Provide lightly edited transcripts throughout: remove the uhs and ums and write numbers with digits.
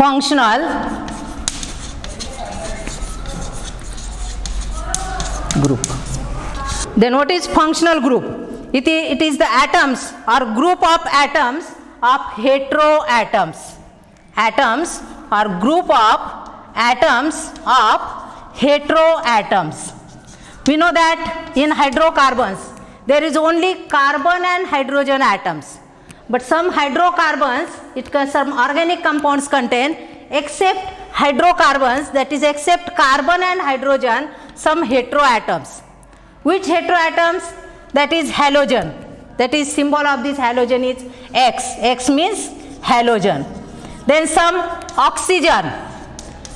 functional group. Then what is functional group? It is the atoms or group of atoms of heteroatoms. Atoms or group of atoms of heteroatoms. We know that in hydrocarbons there is only carbon and hydrogen atoms. But some hydrocarbons, some organic compounds contain except hydrocarbons, that is except carbon and hydrogen, some heteroatoms. Which heteroatoms? That is halogen. That is symbol of this halogen is X. X means halogen. Then some oxygen,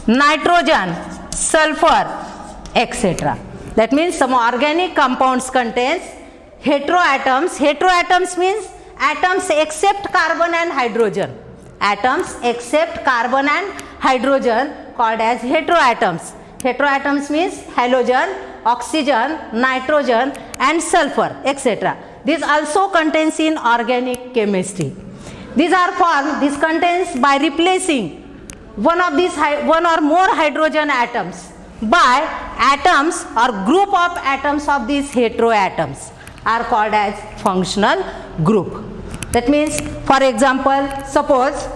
nitrogen, sulfur, etc. That means some organic compounds contains heteroatoms. Heteroatoms means atoms except carbon and hydrogen. Atoms except carbon and hydrogen called as heteroatoms. Heteroatoms means halogen, oxygen, nitrogen and sulfur, etc. This also contains in organic chemistry. These are formed, this contains by replacing one or more hydrogen atoms by atoms or group of atoms of these heteroatoms are called as functional group. That means, for example, suppose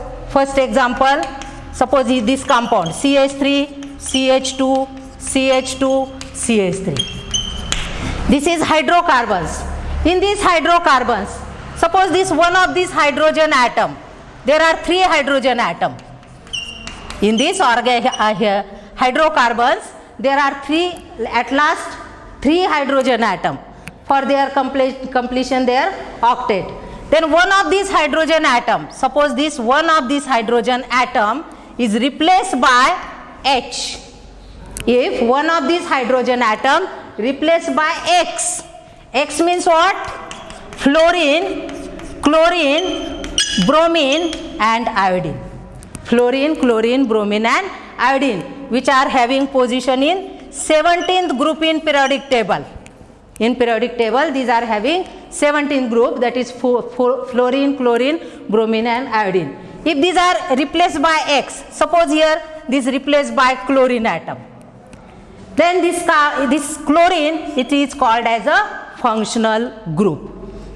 this compound CH3, CH2, CH2, CH3. This is hydrocarbons. In these hydrocarbons, suppose this one of these hydrogen atom, there are 3 hydrogen atom. In these hydrocarbons, there are 3 hydrogen atom. For their completion their octet. Then one of these hydrogen atom, suppose this one of this hydrogen atom is replaced by H. If one of these hydrogen atom replaced by X, X means what? Fluorine, chlorine, bromine and iodine. Fluorine, chlorine, bromine and iodine, which are having position in 17th group in periodic table. In periodic table, these are having 17th group, that is fluorine, chlorine, bromine and iodine. If these are replaced by X, suppose here this replaced by chlorine atom, then this chlorine, it is called as a functional group.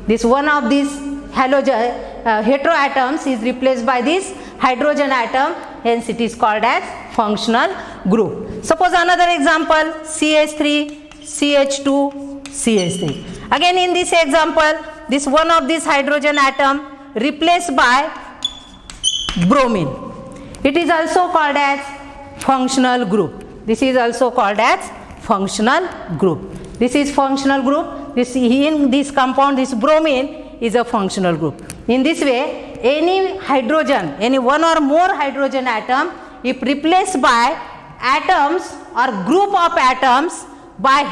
This one of these halogen heteroatoms is replaced by this hydrogen atom, hence it is called as functional group. Suppose another example, CH3, CH2, CH3. Again in this example, this one of this hydrogen atom replaced by bromine. It is also called as functional group. This is also called as functional group. This is functional group. In this compound, this bromine is a functional group. In this way, any hydrogen, any one or more hydrogen atom, if replaced by atoms or group of atoms by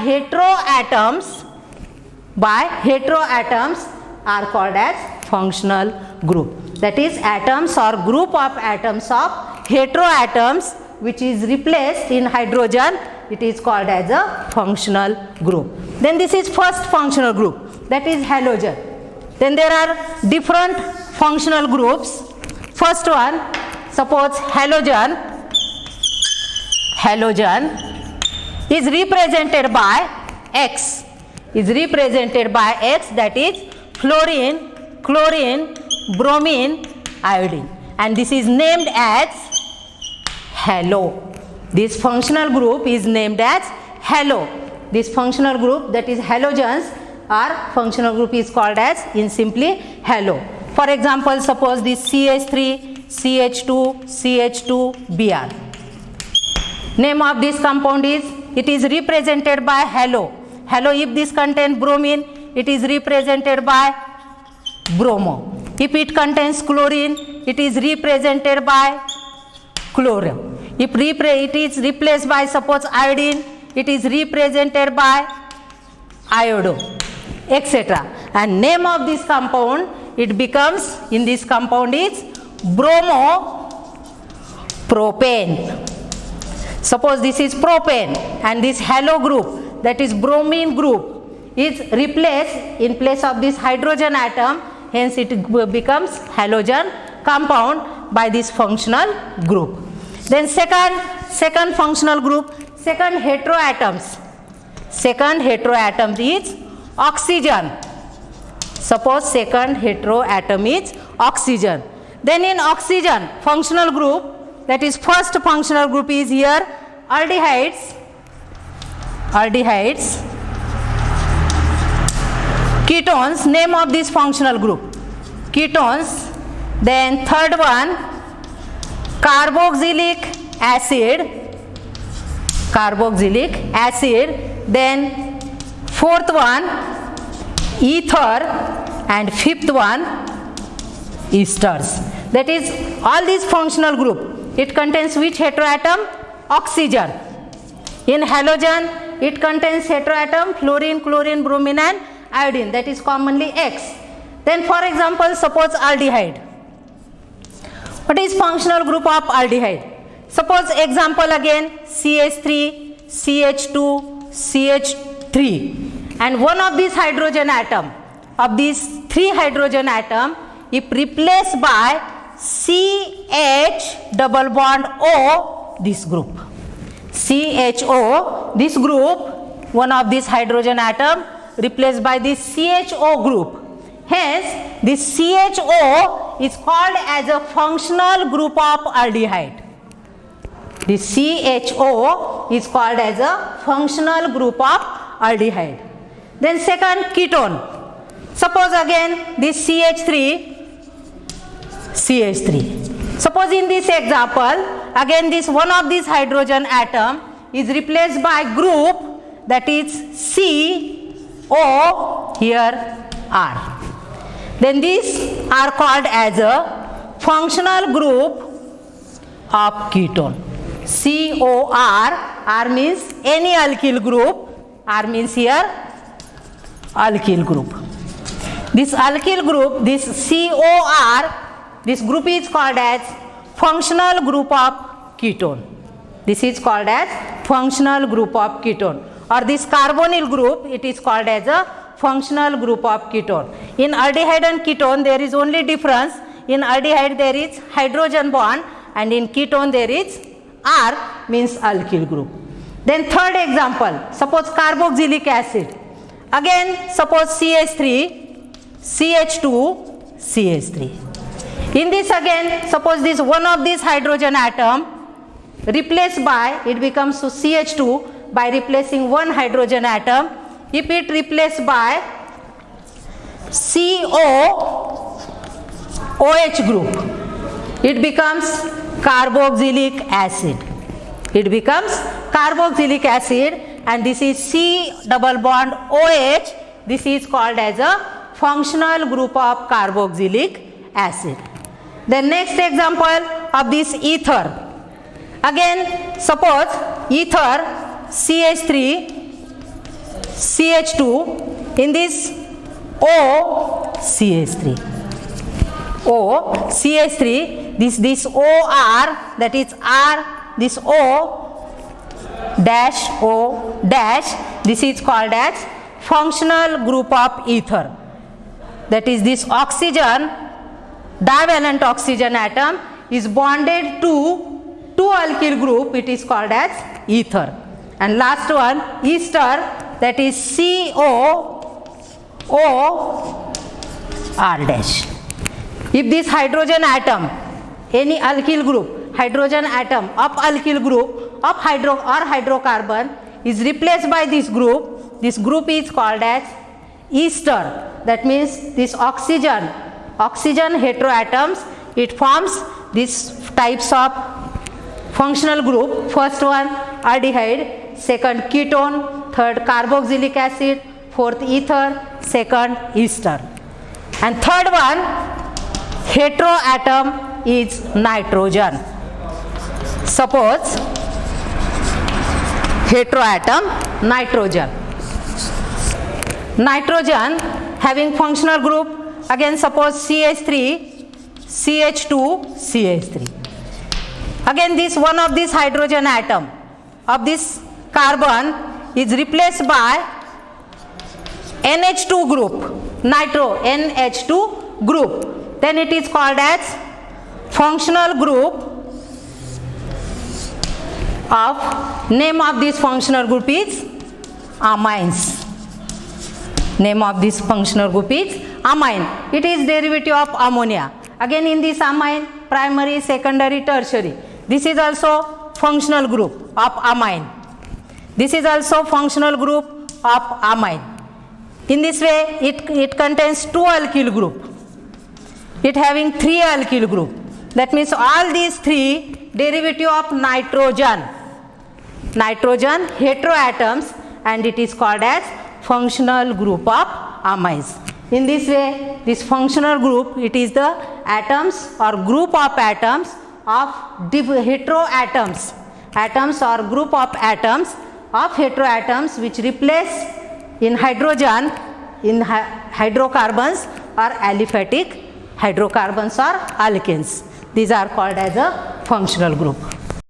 heteroatoms are called as functional group. That is, atoms or group of atoms of heteroatoms which is replaced in hydrogen, it is called as a functional group. Then this is first functional group, that is halogen. Then there are different functional groups. First one, suppose halogen is represented by X, that is fluorine, chlorine, bromine, iodine, and this is named as halo. This functional group is named as halo. This functional group, that is halogens, or functional group is called as in simply halo. For example, suppose this CH3, CH2, CH2Br. Name of this compound is, it is represented by halo. Halo, if this contains bromine, it is represented by bromo. If it contains chlorine, it is represented by chloro. If it is replaced by suppose iodine, it is represented by iodo, etc. And name of this compound, it becomes, in this compound is bromopropane. Suppose this is propane and this halo group, that is bromine group, is replaced in place of this hydrogen atom, hence it becomes halogen compound. by this functional group. Then second functional group, second heteroatoms. Second heteroatom is oxygen. Suppose second heteroatom is oxygen. Then in oxygen functional group, that is first functional group is here aldehydes. Ketones, name of this functional group, ketones. Then third one, carboxylic acid. Then fourth one, ether, and fifth one, esters. That is all these functional group, it contains which heteroatom? Oxygen. In halogen it contains heteroatom fluorine, chlorine, bromine and iodine, that is commonly X. Then for example, suppose aldehyde. What is functional group of aldehyde? Suppose example again CH3, CH2, CH3, and one of these hydrogen atom, of these three hydrogen atom, if replaced by CH double bond O, this group, CHO, this group, one of these hydrogen atom replaced by this CHO group. Hence, this CHO is called as a functional group of aldehyde. This CHO is called as a functional group of aldehyde. Then second, ketone. Suppose again this CH3. Suppose in this example, again this one of these hydrogen atom is replaced by group, that is CO, here R. Then these are called as a functional group of ketone. COR, R means any alkyl group, R means here alkyl group. This alkyl group, this COR, this group is called as functional group of ketone. This is called as functional group of ketone. Or this carbonyl group, it is called as a functional group of ketone. In aldehyde and ketone there is only difference. In aldehyde there is hydrogen bond and in ketone there is R, means alkyl group. Then third example, suppose carboxylic acid. Again suppose CH3, CH2, CH3. In this again, suppose this one of these hydrogen atom replaced by, it becomes to CH2 by replacing one hydrogen atom. If it replaced by COOH group, it becomes carboxylic acid. It becomes carboxylic acid, and this is C double bond OH. This is called as a functional group of carboxylic acid. The next example of this ether. Again suppose ether CH3, CH2, in this O CH3, this OR, that is R, this O dash, this is called as functional group of ether. That is this oxygen, divalent oxygen atom is bonded to two alkyl group, it is called as ether. And last one, ester, that is COOR dash. If this hydrogen atom, any alkyl group, hydrogen atom of alkyl group of hydro or hydrocarbon is replaced by this group is called as ester. That means this oxygen heteroatoms, it forms these types of functional group. First one aldehyde, second ketone, third carboxylic acid, fourth ether, second ester. And third one heteroatom is nitrogen. Suppose heteroatom nitrogen having functional group, again suppose CH3, CH2, CH3. Again this one of this hydrogen atom of this carbon is replaced by NH2 group, NH2 group. Then it is called as functional group of, name of this functional group is amines. Name of this functional group is amine. It is derivative of ammonia. Again in this amine, primary, secondary, tertiary. This is also functional group of amine. This is also functional group of amine. In this way, it contains 2 alkyl group. It having 3 alkyl group. That means all these 3 derivative of nitrogen. Nitrogen heteroatoms, and it is called as functional group of amines. In this way, this functional group, it is the atoms or group of atoms of heteroatoms. Atoms or group of atoms of heteroatoms which replace in hydrogen in hydrocarbons or aliphatic hydrocarbons or alkenes. These are called as a functional group.